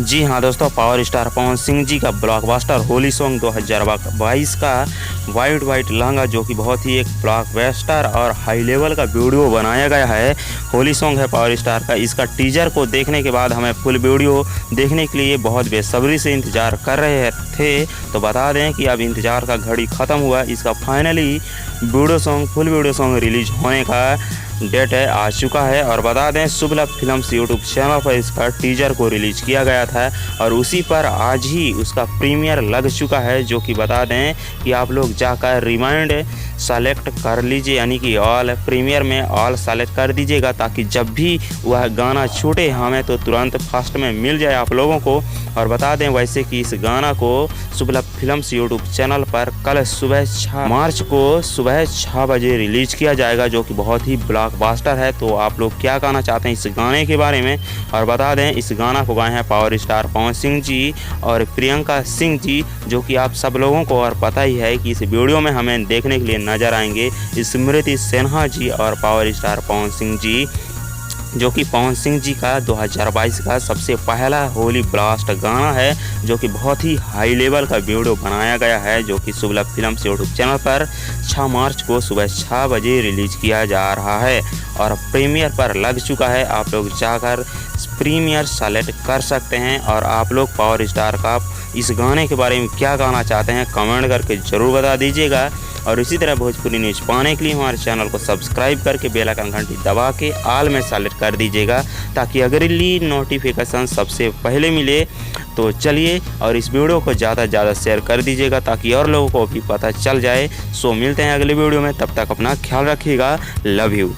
जी हाँ दोस्तों, power star Pawan Singh ji का ब्लॉकबस्टर होली सॉन्ग 2022 का वाइट वाइट लहंगा, जो कि बहुत ही एक ब्लॉकबस्टर और हाई लेवल का वीडियो बनाया गया है। होली सॉन्ग है पावर स्टार का। इसका टीजर को देखने के बाद हमें फुल वीडियो देखने के लिए बहुत बेसब्री से इंतज़ार कर रहे थे। तो बता दें कि अब इंतज़ार का घड़ी ख़त्म हुआ। इसका finally video song, full video song release होने का डेट है, आ चुका है। और बता दें शुभ-लभ फिल्म्स यूट्यूब चैनल पर इसका टीजर को रिलीज किया गया था और उसी पर आज ही उसका प्रीमियर लग चुका है, जो कि बता दें कि आप लोग जाकर रिमाइंड सेलेक्ट कर लीजिए, यानी कि ऑल प्रीमियर में ऑल सेलेक्ट कर दीजिएगा, ताकि जब भी वह गाना छूटे हमें तो तुरंत फर्स्ट में मिल जाए आप लोगों को। और बता दें वैसे कि इस गाना को शुभ-लभ फिल्म्स यूट्यूब चैनल पर कल सुबह 6 मार्च को सुबह 6 बजे रिलीज किया जाएगा, जो कि बहुत ही ब्लॉकबस्टर है। तो आप लोग क्या कहना चाहते हैं इस गाने के बारे में? और बता दें इस गाना को गाए हैं पावर स्टार पवन सिंह जी और प्रियंका सिंह जी, जो कि आप सब लोगों को और पता ही है कि इस वीडियो में हमें देखने के लिए नजर आएंगे स्मृति सिन्हा जी और पावर स्टार पवन सिंह जी, जो कि पवन सिंह जी का 2022 का सबसे पहला होली ब्लास्ट गाना है, जो कि बहुत ही हाई लेवल का वीडियो बनाया गया है, जो कि शुभ-लभ फिल्म्स यूट्यूब चैनल पर 6 मार्च को सुबह 6 बजे रिलीज किया जा रहा है और प्रीमियर पर लग चुका है। आप लोग जाकर प्रीमियर सेलेक्ट कर सकते हैं। और आप लोग पावर स्टार का इस गाने के बारे में क्या कहना चाहते हैं कमेंट करके ज़रूर बता दीजिएगा। और इसी तरह भोजपुरी न्यूज़ पाने के लिए हमारे चैनल को सब्सक्राइब करके बेल आइकन घंटी दबा के ऑल में सेलेक्ट कर दीजिएगा, ताकि अगली नोटिफिकेशन सबसे पहले मिले। तो चलिए और इस वीडियो को ज़्यादा से ज़्यादा शेयर कर दीजिएगा, ताकि और लोगों को भी पता चल जाए। सो मिलते हैं अगले वीडियो में, तब तक अपना ख्याल रखिएगा। Love you.